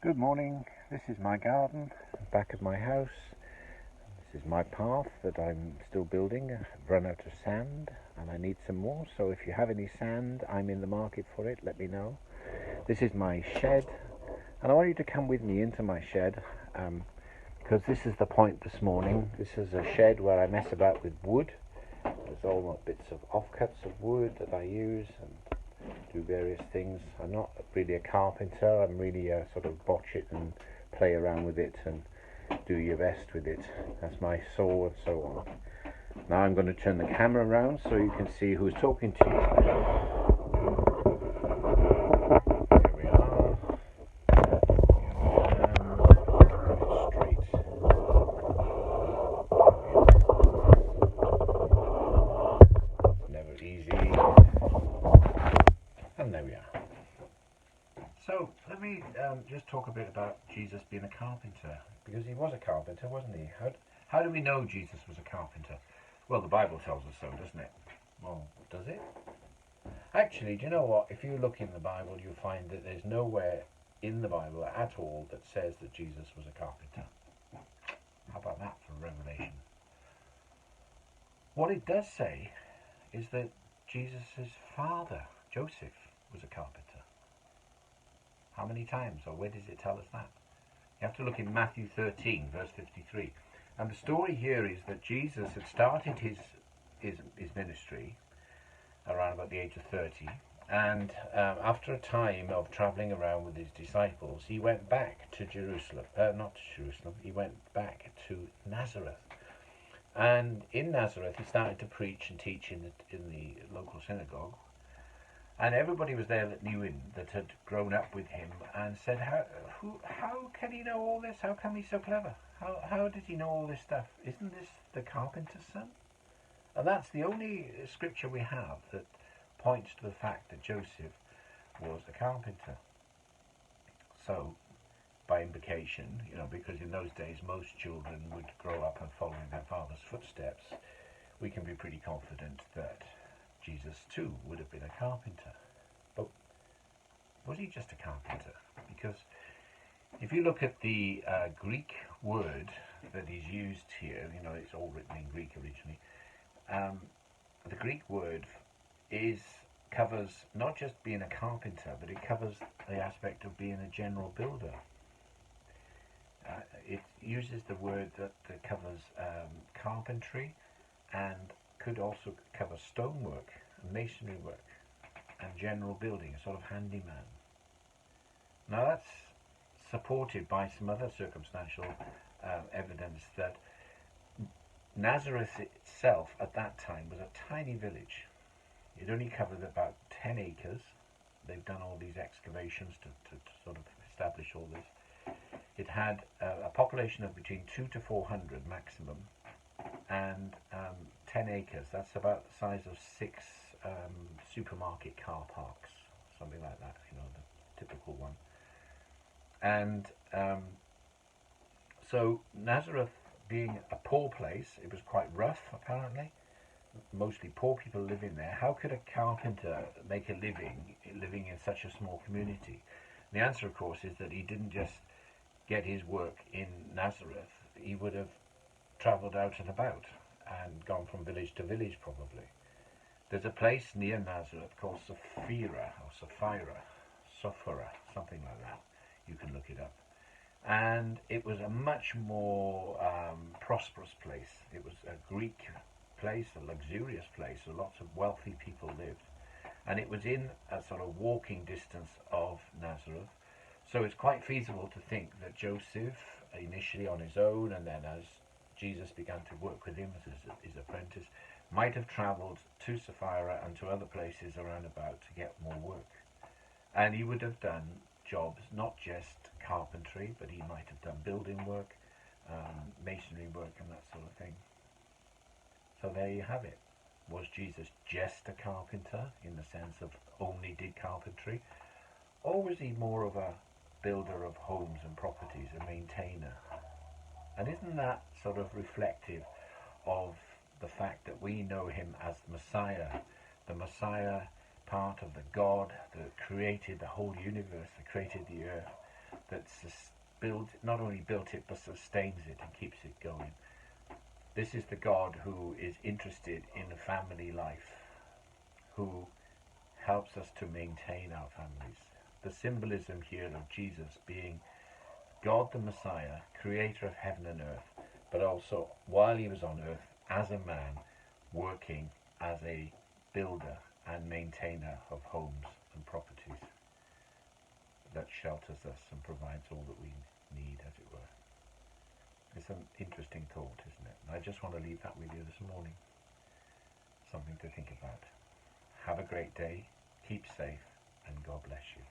Good morning. This is my garden, back of my house. This is my path that I'm still building. I've run out of sand and I need some more, so if you have any sand, I'm in the market for it, let me know. This is my shed, and I want you to come with me into my shed, because this is the point this morning. This is a shed where I mess about with wood. There's all bits of offcuts of wood that I use and do various things. I'm not really a carpenter. I'm really a sort of botch it and play around with it and do your best with it. That's my saw and so on. Now I'm going to turn the camera around so you can see who's talking to you. Here we are. Straight. Never easy. And there we are. So let me just talk a bit about Jesus being a carpenter, because he was a carpenter, wasn't he? How do we know Jesus was a carpenter? Well, the Bible tells us so, doesn't it? Well, does it? Actually, do you know what? If you look in the Bible, you'll find that there's nowhere in the Bible at all that says that Jesus was a carpenter. How about that for revelation? What it does say is that Jesus' father, Joseph, was a carpenter. How many times, or where does it tell us that? You have to look in Matthew 13, verse 53. And the story here is that Jesus had started his ministry around about the age of 30. And after a time of traveling around with his disciples, he went back to Jerusalem. Not to Jerusalem, he went back to Nazareth. And in Nazareth, he started to preach and teach in the local synagogue. And everybody was there that knew him, that had grown up with him, and said, how can he know all this? How come he's so clever? How did he know all this stuff? Isn't this the carpenter's son? And that's the only scripture we have that points to the fact that Joseph was a carpenter. So, by implication, because in those days most children would grow up and follow in their father's footsteps, we can be pretty confident that Jesus too would have been a carpenter. But was he just a carpenter? Because if you look at the Greek word that is used here, it's all written in Greek originally. The Greek word covers not just being a carpenter, but it covers the aspect of being a general builder. It uses the word that covers carpentry, and could also cover stonework and masonry work and general building, a sort of handyman. Now that's supported by some other circumstantial evidence that Nazareth itself at that time was a tiny village. It only covered about 10 acres. They've done all these excavations to sort of establish all this. It had a population of between 200 to 400 maximum, and 10 acres. That's about the size of 6 supermarket car parks, something like that, the typical one. And so Nazareth being a poor place, it was quite rough apparently, mostly poor people living there. How could a carpenter make a living in such a small community? And the answer, of course, is that he didn't just get his work in Nazareth. He would have travelled out and about and gone from village to village probably. There's a place near Nazareth called Sapphira, something like that. You can look it up. And it was a much more prosperous place. It was a Greek place, a luxurious place, where lots of wealthy people lived. And it was in a sort of walking distance of Nazareth. So it's quite feasible to think that Joseph, initially on his own, and then as Jesus began to work with him as his apprentice, might have travelled to Sapphira and to other places around about to get more work. And he would have done jobs, not just carpentry, but he might have done building work, masonry work and that sort of thing. So there you have it. Was Jesus just a carpenter in the sense of only did carpentry? Or was he more of a builder of homes and properties, a maintainer? And isn't that sort of reflective of the fact that we know him as the Messiah, part of the God that created the whole universe, that created the earth, that not only built it but sustains it and keeps it going. This is the God who is interested in a family life, who helps us to maintain our families. The symbolism here of Jesus being God the Messiah, creator of heaven and earth, but also while he was on earth as a man, working as a builder and maintainer of homes and properties that shelters us and provides all that we need, as it were. It's an interesting thought, isn't it? And I just want to leave that with you this morning. Something to think about. Have a great day, keep safe, and God bless you.